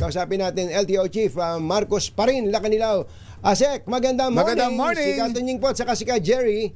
Kausapin natin LTO Chief Marcos Parin Lacanilaw. Asek, magandang morning. Magandang morning. Si Katunying po at saka si Ka Jerry.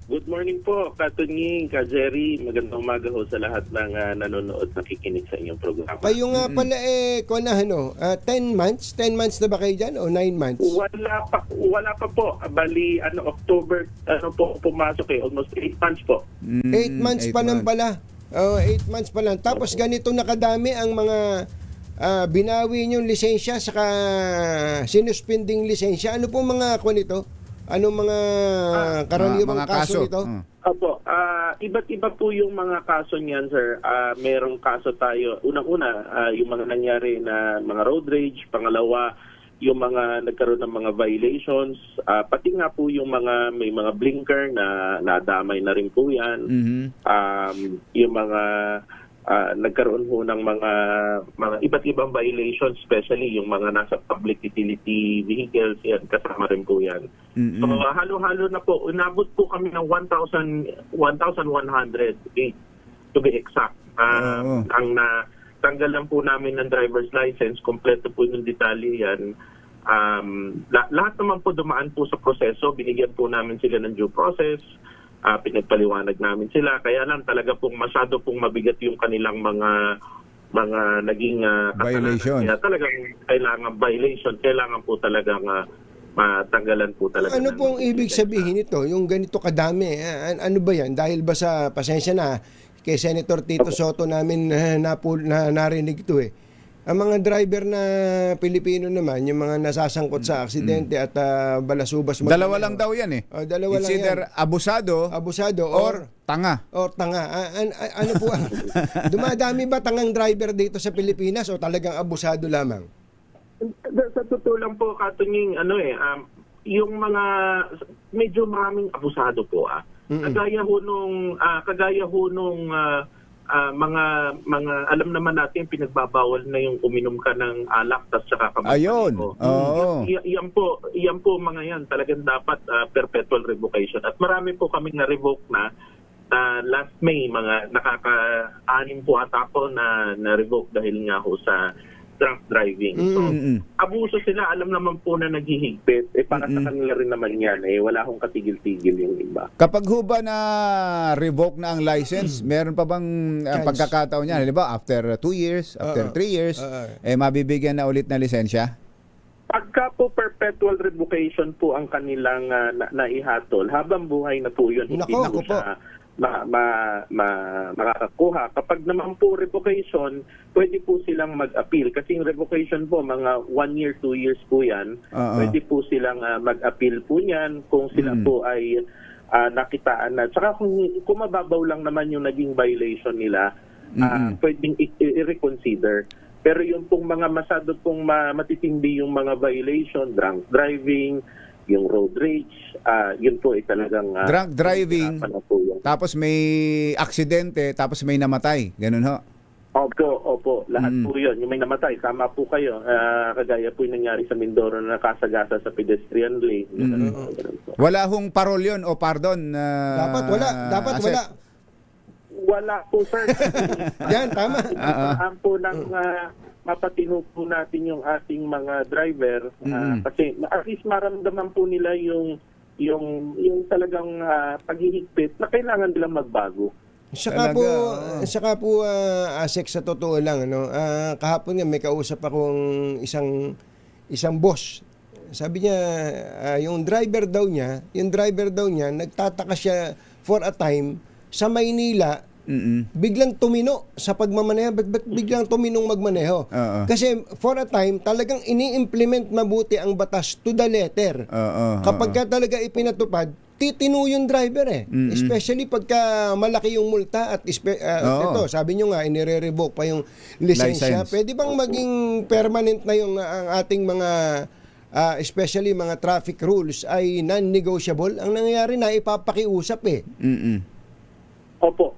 Good morning po, Katunying, Ka Jerry. Magandang umaga ho sa lahat ng nanonood, nakikinig sa inyong programa. Kayo nga pala kung na, 10 months? 10 months na ba kayo dyan o 9 months? Wala pa po. Bali, October, po pumasok almost 8 months po. 8 months pa lang pala. 8 months pa lang. Tapos ganito nakadami ang mga binawi niyong lisensya saka sinuspending lisensya. Ano po mga nito? Ano mga karaniwang mga kaso nito? Opo, iba't iba po yung mga kaso niyan, sir. Merong kaso tayo. Unang-una, yung mga nangyari na mga road rage. Pangalawa, yung mga nagkaroon ng mga violations. Pati nga po yung may mga blinker na nadamay na rin po yan. Yung mga nagkaroon ho ng mga iba't ibang violations, especially yung mga nasa public utility vehicles, yan, kasama rin po yan. So halo-halo na po, inabot po kami ng 1,100 to be exact. Ang natanggal lang po namin ng driver's license, kompleto po yung detalye yan. Lahat naman po dumaan po sa proseso, binigyan po namin sila ng due process, pinagpaliwanag namin sila, kaya lang talaga pong masyado pong mabigat yung kanilang mga naging violation. Kaya talagang kailangan po talagang matanggalan po talaga. Ano pong ibig sabihin nito? Yung ganito kadami, ano ba yan? Dahil ba sa pasensya na kay Senator Tito Soto namin narinig ito Ang mga driver na Pilipino naman, yung mga nasasangkot sa aksidente at balasubas. Dalawa lang daw yan dalawa It's lang either yan. Abusado or tanga. Ano po ang dumadami ba tangang driver dito sa Pilipinas o talagang abusado lamang? Sa totoo lang po, Katunying, yung mga medyo maraming abusado po Kagaya ho nung mga alam naman natin pinagbabawal na yung uminom ka ng alak at saka Ayun. Yan po mga yan talagang dapat perpetual revocation at marami po kaming na-revoke na last May, mga nakaka-anim po ata ako na na-revoke dahil nga ho sa drunk driving. So, abuso sila, alam naman po na naghihigpit. Para sa kanila rin naman yan, wala akong katigil-tigil yung iba. Kapag ho ba na revoke na ang license, meron pa bang pagkakataon niya? Halimbawa, after 2 years, after 3 years, mabibigyan na ulit na lisensya? Pagka po perpetual revocation po ang kanilang naihatol, habang buhay na po yun, hindi na po siya makakakuha. Kapag naman po revocation, pwede po silang mag-appeal. Kasi yung revocation po, mga 1 year, 2 years po yan. Pwede po silang mag-appeal po yan kung sila po ay nakitaan na. Tsaka kung mababaw lang naman yung naging violation nila, pwedeng i-reconsider. Pero yung pong mga masyado pong matitindi yung mga violation, drunk driving, yung road rage, yun po ay talagang drunk driving, tapos may aksidente, tapos may namatay. Ganun ho? Opo. Lahat po yun. Yung may namatay, tama po kayo. Kagaya po yung nangyari sa Mindoro na nakasagasa sa pedestrian lane. Wala hong parol yun o pardon? Dapat wala. Wala po, sir. Yan, tama. Ang po ng mapatino po natin yung ating mga driver kasi at least maramdaman po nila yung talagang paghihigpit na kailangan nilang magbago. Saka po Asek, sa totoo lang kahapon nga may kausap akong isang boss. Sabi niya yung driver daw niya nagtataka siya for a time sa Maynila. Biglang tumino sa pagmamaneho, biglang tuminong magmaneho. Kasi for a time talagang ini-implement mabuti ang batas to the letter. Kapag ka talaga ipinatupad, titino yung driver especially pagka malaki yung multa at ito, sabi nyo nga inire-revoke pa yung lisensya. Pwede bang maging permanent na yung ang ating mga especially mga traffic rules ay non-negotiable? Ang nangyayari na ipapakiusap Opo.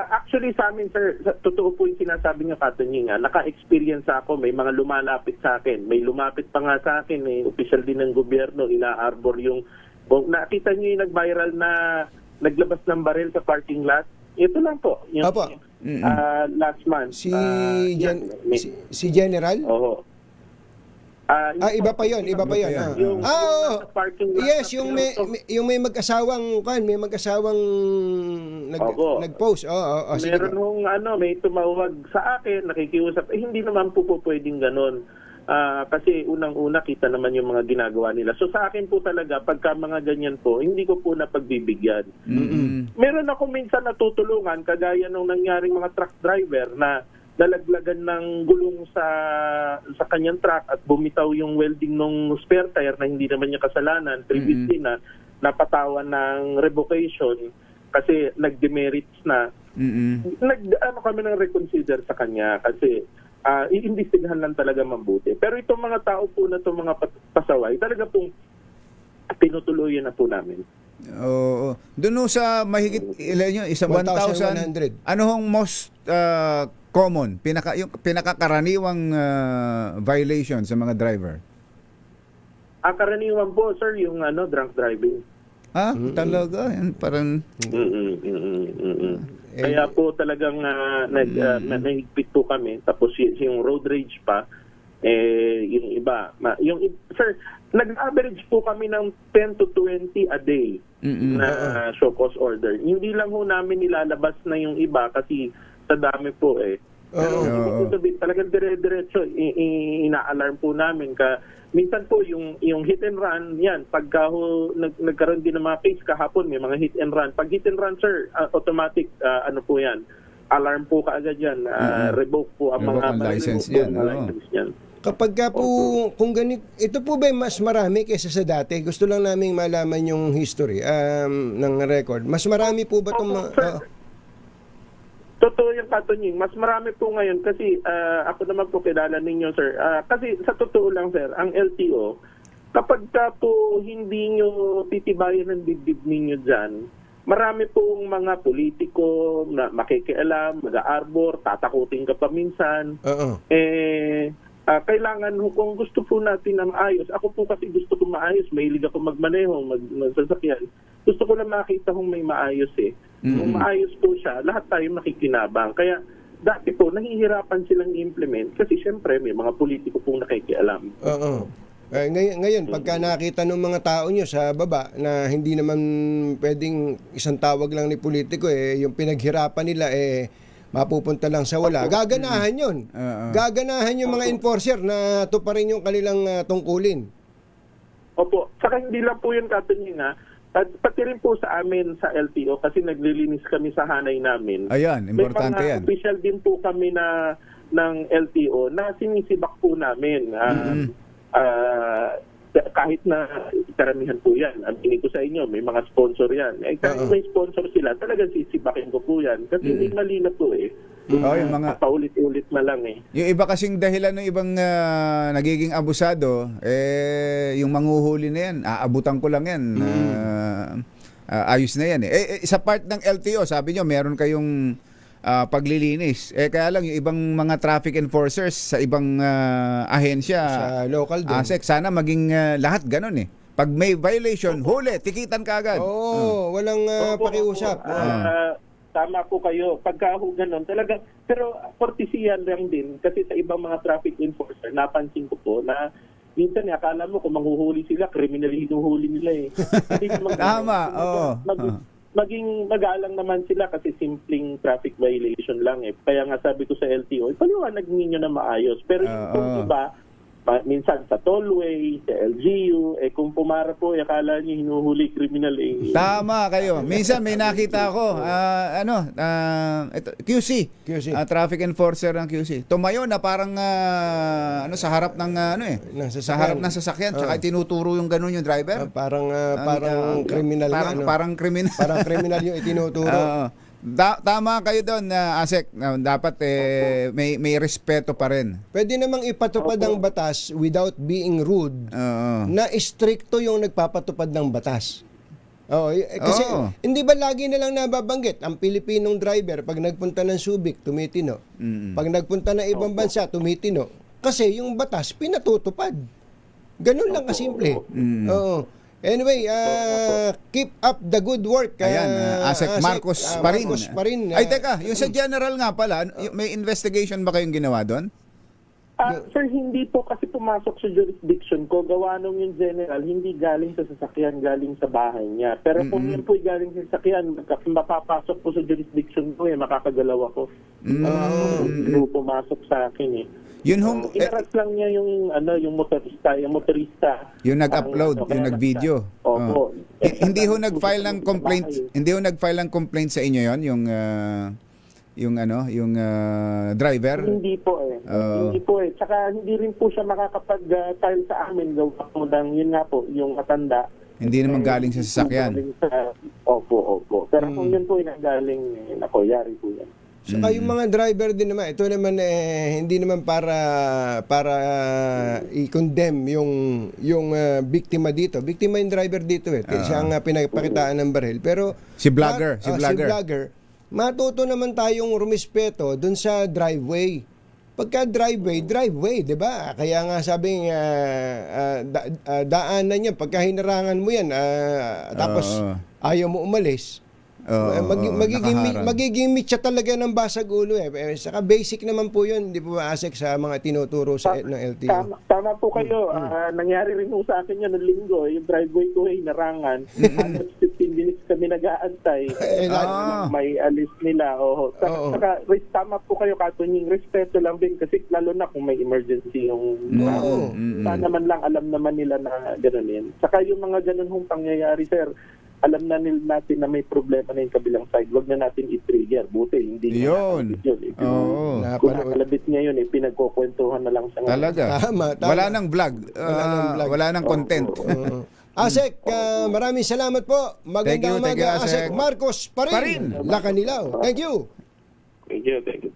Actually sa amin, sir, totoo po yung sinasabi niyo, Katunying. Naka-experience ako, may mga lumalapit sa akin. May lumapit pa nga sa akin, opisyal din ng gobyerno, ina-arbor yung... Nakita niyo yung nag-viral na naglabas ng baril sa parking lot? Ito lang po. last month. Si, si General? Oo. Iba pa 'yon, iba pa 'yon. Yung Oo. nasa parking lot Yes, na yung pinuntok. may mag-asawang nag-post. Sige. Meron hong may tumawag sa akin, nakikiusap. Hindi naman po pwedeng ganun. Kasi unang-una kita naman yung mga ginagawa nila. So sa akin po talaga, pagka mga ganyan po, hindi ko po napagbibigyan. Meron ako minsan natutulungan, kagaya nung nangyaring mga truck driver na dalaglagan ng gulong sa kanyang truck at bumitaw yung welding ng spare tire na hindi naman niya kasalanan. Previously na napatawan ng revocation kasi nag-demerits na. Kami nang reconsider sa kanya kasi iimbestigahan lang talaga mabuti. Pero itong mga tao po na itong mga pasaway, talaga pong tinutuloyan na po namin. Oo. Doon sa mahigit ilan yun, 1,100. Ano hong most common, yung pinakakaraniwang violation sa mga driver? Ang karaniwan po, sir, yung drunk driving. Talaga? Yan, parang... Kaya po talagang nahigpit po kami. Tapos yung road rage pa, yung iba. Sir, nag-average po kami ng 10 to 20 a day na show cause order. Hindi lang ho namin nilalabas na yung iba kasi sa dami po Pero talagang dire-diretso ina-alarm po namin minsan po yung hit and run yan pagka nagkaroon din ng mga case kahapon may mga hit and run. Pag hit and run, sir, automatic po yan. Alarm po kaagad yan. Revoke po ang mga license yan. Kapag ka po, kung ganito, ito po ba mas marami kaysa sa dati? Gusto lang namin malaman yung history ng record. Mas marami po ba itong Totoo yung katunying. Mas marami po ngayon kasi ako naman po kilala ninyo, sir. Kasi sa totoo lang, sir, ang LTO, kapag ka po hindi nyo titibayan ng dibdib ninyo dyan, marami pong mga politiko na makikialam, mag-aarbor, tatakutin ka pa minsan. Kailangan kung gusto po natin ng ayos, ako po kasi gusto ko maayos, mahilig ako magmaneho, magsasakyan. Gusto ko lang makita kung may maayos Kung maayos po siya, lahat tayo makikinabang. Kaya dati po, nahihirapan silang i-implement kasi syempre may mga politiko pong nakikialam. Ngayon, pagka nakita ng mga tao nyo sa baba na hindi naman pwedeng isang tawag lang ni politiko, yung pinaghirapan nila mapupunta lang sa wala. Gaganahan yun. Gaganahan yung mga enforcer na tuparin yung kanilang tungkulin. Opo. Saka hindi lang po yun katunying pati rin po sa amin sa LTO kasi naglilinis kami sa hanay namin. Ayan, importante yan. May mga official din po kami ng LTO na sinisibak po namin. Kahit na karamihan po yan. Aminin ko sa inyo, may mga sponsor yan. Kahit may sponsor sila, talagang sisibakin ko po yan. Kasi hindi malina po yung mga paulit-ulit na lang Yung iba kasing dahilan ng ibang nagiging abusado, yung manghuhuli na yan, aabutan ko lang yan. Ayos na yan sa part ng LTO, sabi nyo, meron kayong paglilinis. Kaya lang yung ibang mga traffic enforcers sa ibang ahensya sa local din. ASEC, sana maging lahat ganun Pag may violation, huli, tikitan ka agad. Walang pakiusap. Tama po kayo. Pagka ganun, talaga, pero kortesiyan lang din kasi sa ibang mga traffic enforcer, napansin ko po na minsan akala mo kung manghuhuli sila, criminal hinuhuli nila Tama, maging magalang naman sila kasi simpleng traffic violation lang Kaya nga sabi ko sa LTO, ipaliwanag ninyo na maayos. Pero yung iba, minsan sa tollway, sa LGU, kung pumara po, akala niyo hinuhuli criminal Tama kayo. Minsan may nakita ako, QC. Traffic enforcer ng QC. Tumayo na parang sa harap ng sa harap ng sasakyan, tsaka tinuturo yung ganun yung driver. Parang criminal parang criminal. Parang criminal yung itinuturo. Tama kayo doon, ASEC. Dapat may respeto pa rin. Pwede namang ipatupad ang batas without being rude. Na stricto yung nagpapatupad ng batas. Kasi hindi ba lagi na lang nababanggit ang Pilipinong driver pag nagpunta ng Subic, tumitino. Pag nagpunta ng ibang bansa, tumitino. Kasi yung batas pinatutupad. Ganun lang kasimple. Anyway, keep up the good work. Ayan, Asek Marcos pa rin. Marcos pa rin. Ay, teka, yung sa general nga pala, may investigation ba kayong ginawa doon? Sir, hindi po kasi pumasok sa jurisdiction ko. Gawa nung yung general, hindi galing sa sasakyan, galing sa bahay niya. Pero kung yun po galing sa sasakyan, mapapasok po sa jurisdiction ko, makakagalaw ako. Hindi po pumasok sa akin eh. Yun hong, Inaras lang niya yung motorista, yung nag-upload, yung nag-video. Opo. Hindi ho nag-file ng complaint, hindi ho nagfile ng complaint sa inyo yon, yung driver. Hindi po eh. Hindi po eh. Tsaka hindi rin po siya makakapag-file sa amin. Gawa po ng, yun nga po, yung matanda. Hindi naman galing sa sasakyan. Opo. Pero kung yun po galing, yari po yan. Saka yung mga driver din naman, ito naman hindi naman para i-condemn yung biktima dito. Biktima yung driver dito eh. Siya ang pinagpakitaan ng baril. Pero Si vlogger. si vlogger, matuto naman tayong rumispeto dun sa driveway. Pagka driveway, 'di ba? Kaya nga sabing daanan niya pagka hinarangan mo yan tapos ayaw mo umalis. Magiging mitya talaga ng basag ulo eh. Saka basic naman po yun, hindi po Asek sa mga tinuturo sa ng LTO. Tama po kayo. Nangyari rin po sa akin yun ng linggo. Yung driveway ko ay narangan. 15 minutes kami nag-aantay. May alis nila. Saka tama po kayo, Katunying. Respeto lang din kasi lalo na kung may emergency yung sana man lang alam naman nila na gano'n yun. Saka yung mga gano'n hong pangyayari, sir, alam na natin na may problema na yung kabilang side. Huwag na natin i-trigger. Buti, hindi yun. Kung nakalabit niya yun, pinagkukwentuhan na lang siya. Talaga. Tama. Wala nang vlog. Wala nang content. Asek, maraming salamat po. Magandang Thank you, umaga, Asek. Asek Marcos pa rin. Lacanilao. Thank you. Thank you.